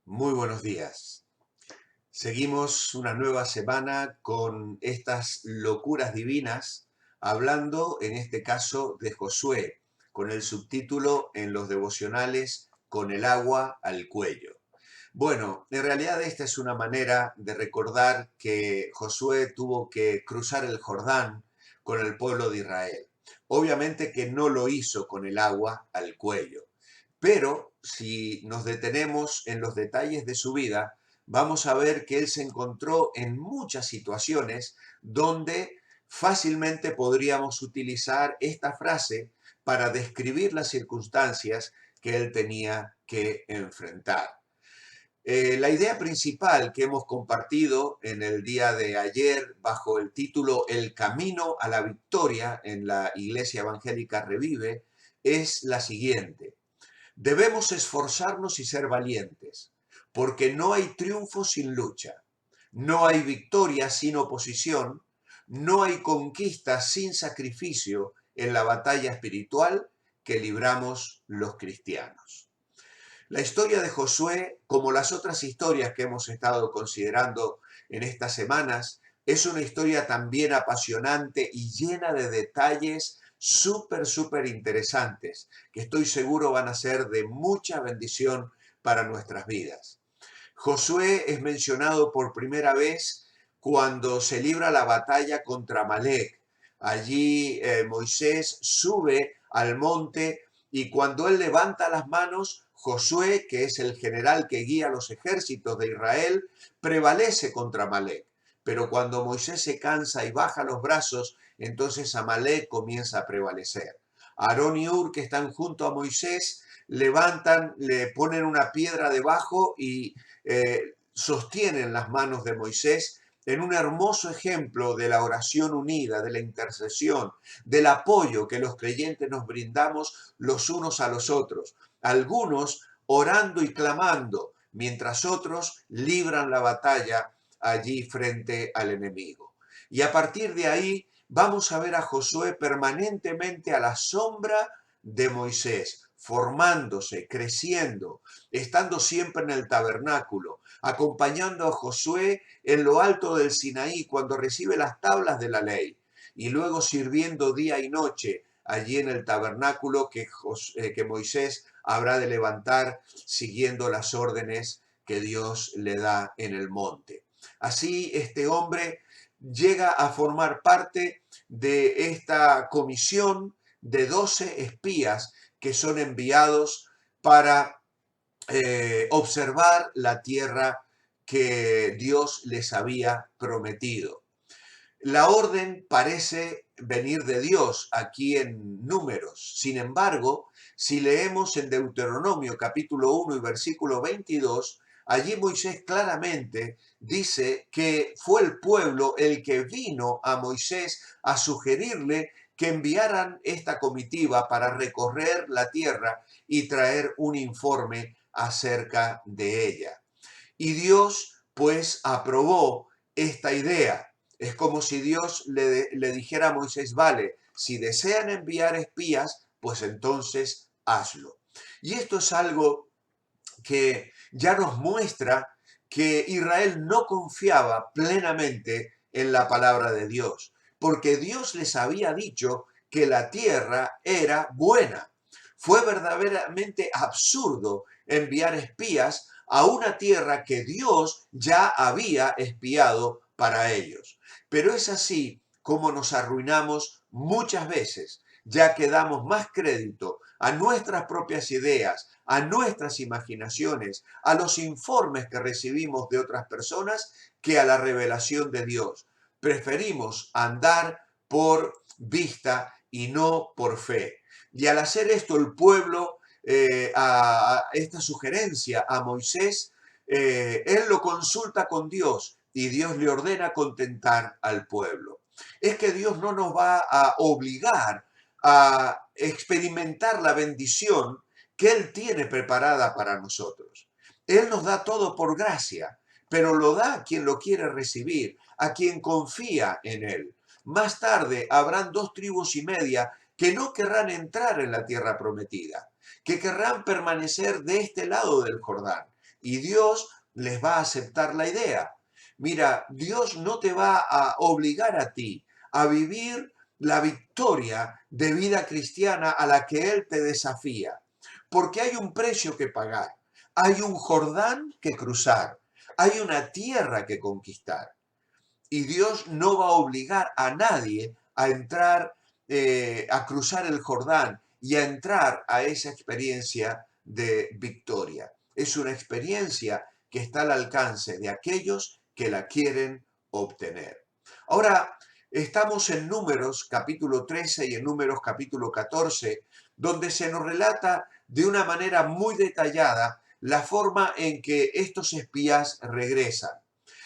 Muy buenos días. Seguimos una nueva semana con estas locuras divinas, hablando en este caso de Josué, con el subtítulo en los devocionales Con el agua al cuello. Bueno, en realidad esta es una manera de recordar que Josué tuvo que cruzar el Jordán con el pueblo de Israel. Obviamente que no lo hizo con el agua al cuello, pero si nos detenemos en los detalles de su vida, vamos a ver que él se encontró en muchas situaciones donde fácilmente podríamos utilizar esta frase para describir las circunstancias que él tenía que enfrentar. La idea principal que hemos compartido en el día de ayer bajo el título El camino a la victoria en la Iglesia Evangélica Revive es la siguiente. Debemos esforzarnos y ser valientes, porque no hay triunfo sin lucha, no hay victoria sin oposición, no hay conquista sin sacrificio en la batalla espiritual que libramos los cristianos. La historia de Josué, como las otras historias que hemos estado considerando en estas semanas, es una historia también apasionante y llena de detalles súper interesantes, que estoy seguro van a ser de mucha bendición para nuestras vidas. Josué es mencionado por primera vez cuando se libra la batalla contra Amalek. Allí Moisés sube al monte y cuando él levanta las manos, Josué, que es el general que guía los ejércitos de Israel, prevalece contra Amalek. Pero cuando Moisés se cansa y baja los brazos, entonces Amalek comienza a prevalecer. Aarón y Hur, que están junto a Moisés, levantan, le ponen una piedra debajo y sostienen las manos de Moisés en un hermoso ejemplo de la oración unida, de la intercesión, del apoyo que los creyentes nos brindamos los unos a los otros. Algunos orando y clamando, mientras otros libran la batalla allí frente al enemigo. Y a partir de ahí vamos a ver a Josué permanentemente a la sombra de Moisés, formándose, creciendo, estando siempre en el tabernáculo, acompañando a Josué en lo alto del Sinaí cuando recibe las tablas de la ley, y luego sirviendo día y noche allí en el tabernáculo que Moisés habrá de levantar siguiendo las órdenes que Dios le da en el monte. Así este hombre llega a formar parte de esta comisión de 12 espías que son enviados para observar la tierra que Dios les había prometido. La orden parece venir de Dios aquí en Números. Sin embargo, si leemos en Deuteronomio capítulo 1 y versículo 22, allí Moisés claramente dice que fue el pueblo el que vino a Moisés a sugerirle que enviaran esta comitiva para recorrer la tierra y traer un informe acerca de ella. Y Dios pues aprobó esta idea. Es como si Dios le dijera a Moisés, vale, si desean enviar espías, pues entonces hazlo. Y esto es algo que ya nos muestra que Israel no confiaba plenamente en la palabra de Dios, porque Dios les había dicho que la tierra era buena. Fue verdaderamente absurdo enviar espías a una tierra que Dios ya había espiado para ellos. Pero es así como nos arruinamos muchas veces, ya que damos más crédito a nuestras propias ideas, a nuestras imaginaciones, a los informes que recibimos de otras personas, que a la revelación de Dios. Preferimos andar por vista y no por fe. Y al hacer esto, el pueblo, a esta sugerencia a Moisés, él lo consulta con Dios y Dios le ordena contentar al pueblo. Es que Dios no nos va a obligar a experimentar la bendición que Él tiene preparada para nosotros. Él nos da todo por gracia, pero lo da a quien lo quiere recibir, a quien confía en Él. Más tarde habrán 2,5 tribus que no querrán entrar en la tierra prometida, que querrán permanecer de este lado del Jordán. y Dios les va a aceptar la idea. Mira, Dios no te va a obligar a ti a vivir la victoria de vida cristiana a la que Él te desafía, porque hay un precio que pagar, hay un Jordán que cruzar, hay una tierra que conquistar. Y Dios no va a obligar a nadie a entrar, a cruzar el Jordán y a entrar a esa experiencia de victoria. Es una experiencia que está al alcance de aquellos que la quieren obtener. Ahora, estamos en Números capítulo 13 y en Números capítulo 14, donde se nos relata de una manera muy detallada la forma en que estos espías regresan.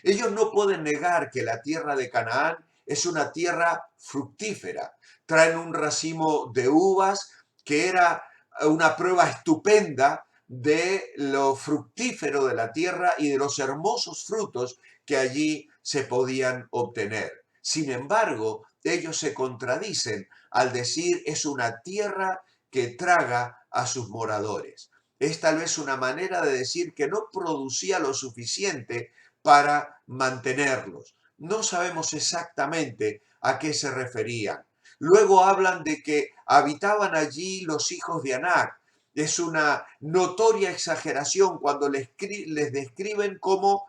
Ellos no pueden negar que la tierra de Canaán es una tierra fructífera. Traen un racimo de uvas que era una prueba estupenda de lo fructífero de la tierra y de los hermosos frutos que allí se podían obtener. Sin embargo, ellos se contradicen al decir es una tierra que traga a sus moradores. Es tal vez una manera de decir que no producía lo suficiente para mantenerlos. No sabemos exactamente a qué se referían. Luego hablan de que habitaban allí los hijos de Anac. Es una notoria exageración cuando les describen como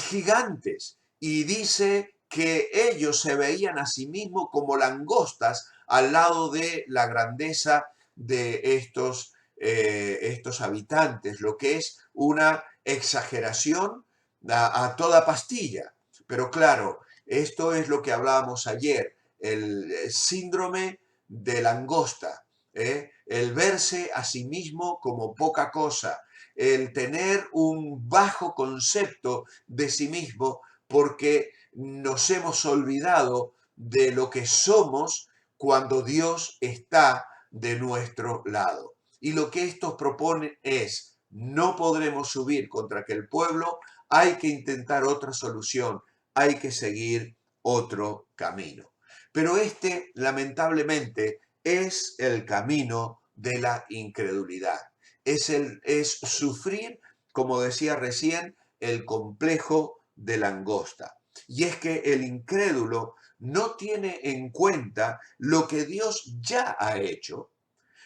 gigantes y dice que ellos se veían a sí mismos como langostas al lado de la grandeza de estos habitantes, lo que es una exageración a toda pastilla. Pero claro, esto es lo que hablábamos ayer, el síndrome de langosta, el verse a sí mismo como poca cosa, el tener un bajo concepto de sí mismo porque nos hemos olvidado de lo que somos cuando Dios está de nuestro lado. Y lo que estos proponen es, no podremos subir contra aquel pueblo, hay que intentar otra solución, hay que seguir otro camino. Pero este, lamentablemente, es el camino de la incredulidad. Es sufrir, como decía recién, el complejo de langosta. Y es que el incrédulo no tiene en cuenta lo que Dios ya ha hecho,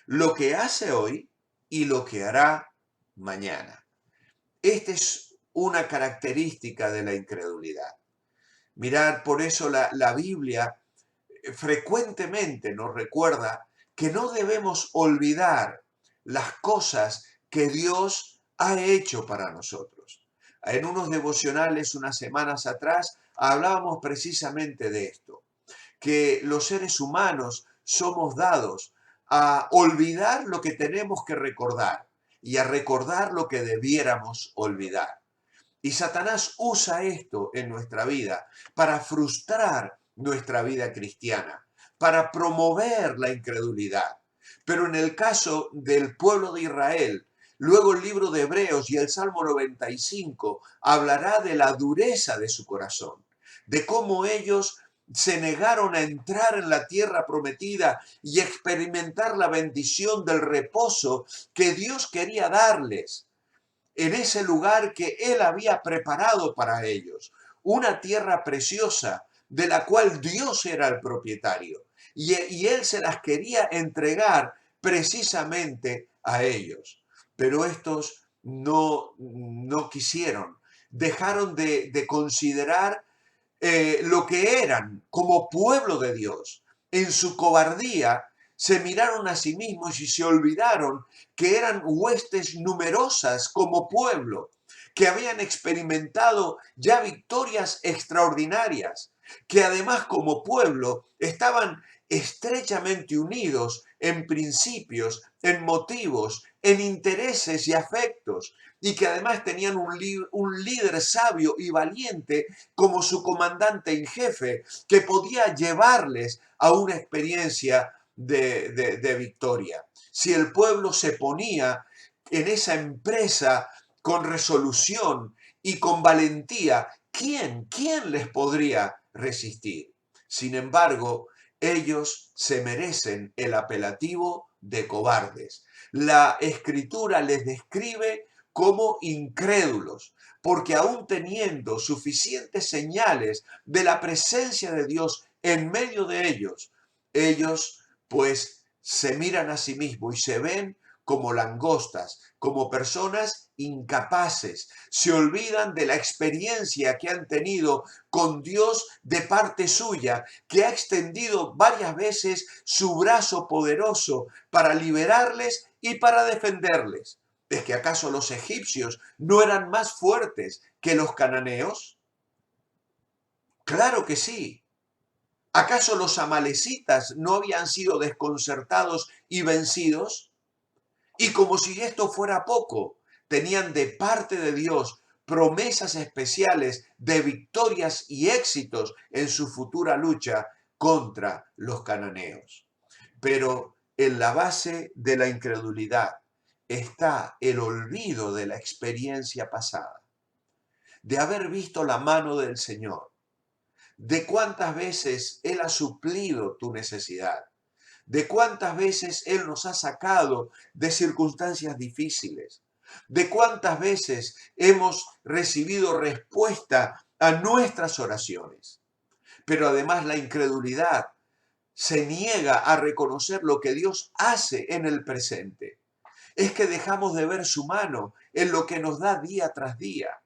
lo que hace hoy y lo que hará mañana. Esta es una característica de la incredulidad. Mirad, por eso la Biblia frecuentemente nos recuerda que no debemos olvidar las cosas que Dios ha hecho para nosotros. En unos devocionales unas semanas atrás hablábamos precisamente de esto, que los seres humanos somos dados a olvidar lo que tenemos que recordar y a recordar lo que debiéramos olvidar. Y Satanás usa esto en nuestra vida para frustrar nuestra vida cristiana, para promover la incredulidad. Pero en el caso del pueblo de Israel, luego el libro de Hebreos y el Salmo 95 hablará de la dureza de su corazón, de cómo ellos se negaron a entrar en la tierra prometida y experimentar la bendición del reposo que Dios quería darles en ese lugar que Él había preparado para ellos, una tierra preciosa de la cual Dios era el propietario y Él se las quería entregar precisamente a ellos. Pero estos no quisieron, dejaron de considerar lo que eran como pueblo de Dios. En su cobardía se miraron a sí mismos y se olvidaron que eran huestes numerosas como pueblo, que habían experimentado ya victorias extraordinarias, que además como pueblo estaban estrechamente unidos en principios, en motivos, en intereses y afectos, y que además tenían un líder sabio y valiente como su comandante en jefe, que podía llevarles a una experiencia de victoria. Si el pueblo se ponía en esa empresa con resolución y con valentía, ¿quién les podría resistir? Sin embargo, ellos se merecen el apelativo de cobardes. La escritura les describe como incrédulos, porque aún teniendo suficientes señales de la presencia de Dios en medio de ellos, ellos pues se miran a sí mismos y se ven como langostas, como personas incapaces. Se olvidan de la experiencia que han tenido con Dios de parte suya, que ha extendido varias veces su brazo poderoso para liberarles y para defenderles. ¿Es que acaso los egipcios no eran más fuertes que los cananeos? Claro que sí. ¿Acaso los amalecitas no habían sido desconcertados y vencidos? Y como si esto fuera poco, tenían de parte de Dios promesas especiales de victorias y éxitos en su futura lucha contra los cananeos. Pero en la base de la incredulidad está el olvido de la experiencia pasada, de haber visto la mano del Señor, de cuántas veces Él ha suplido tu necesidad, de cuántas veces Él nos ha sacado de circunstancias difíciles, de cuántas veces hemos recibido respuesta a nuestras oraciones. Pero además la incredulidad se niega a reconocer lo que Dios hace en el presente. Es que dejamos de ver su mano en lo que nos da día tras día,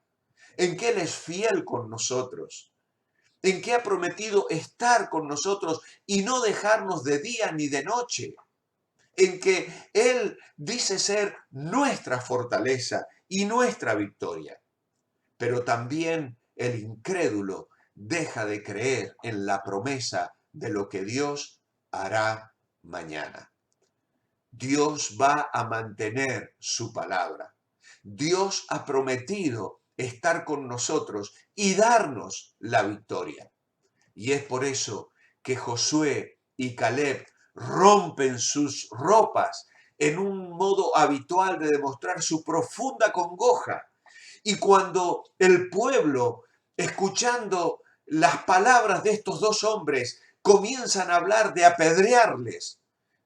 en que Él es fiel con nosotros, en que ha prometido estar con nosotros y no dejarnos de día ni de noche, en que Él dice ser nuestra fortaleza y nuestra victoria. Pero también el incrédulo deja de creer en la promesa de lo que Dios hará mañana. Dios va a mantener su palabra. Dios ha prometido estar con nosotros y darnos la victoria. Y es por eso que Josué y Caleb rompen sus ropas en un modo habitual de demostrar su profunda congoja. Y cuando el pueblo, escuchando las palabras de estos dos hombres, comienzan a hablar de apedrearles,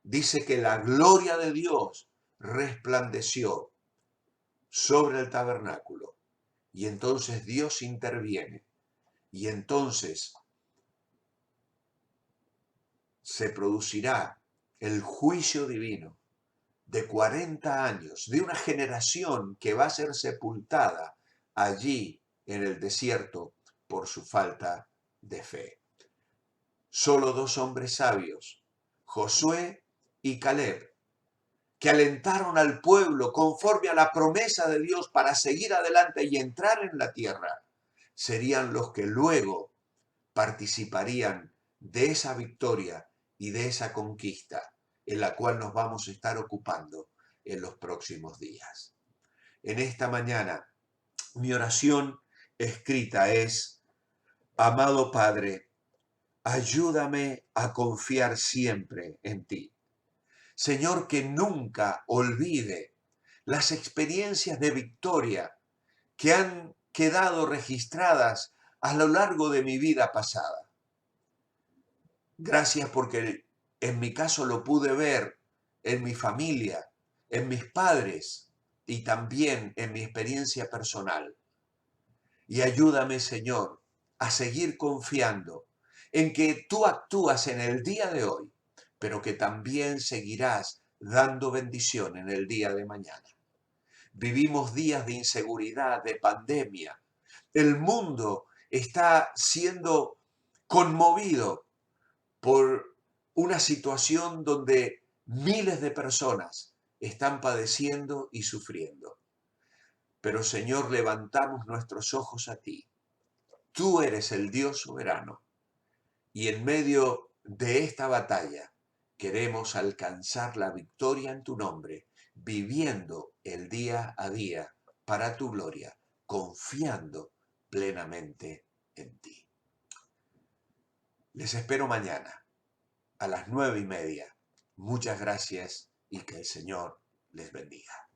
dice que la gloria de Dios resplandeció sobre el tabernáculo. Y entonces Dios interviene. Y entonces se producirá el juicio divino de 40 años, de una generación que va a ser sepultada allí en el desierto por su falta de fe. Solo dos hombres sabios, Josué y Caleb, que alentaron al pueblo conforme a la promesa de Dios para seguir adelante y entrar en la tierra, serían los que luego participarían de esa victoria y de esa conquista en la cual nos vamos a estar ocupando en los próximos días. En esta mañana, mi oración escrita es: amado Padre, ayúdame a confiar siempre en ti. Señor, que nunca olvide las experiencias de victoria que han quedado registradas a lo largo de mi vida pasada. Gracias porque en mi caso lo pude ver en mi familia, en mis padres y también en mi experiencia personal. Y ayúdame, Señor, a seguir confiando en que tú actúas en el día de hoy, pero que también seguirás dando bendición en el día de mañana. Vivimos días de inseguridad, de pandemia. El mundo está siendo conmovido por una situación donde miles de personas están padeciendo y sufriendo. Pero Señor, levantamos nuestros ojos a ti. Tú eres el Dios soberano y en medio de esta batalla queremos alcanzar la victoria en tu nombre, viviendo el día a día para tu gloria, confiando plenamente en ti. Les espero mañana a las 9:30. Muchas gracias y que el Señor les bendiga.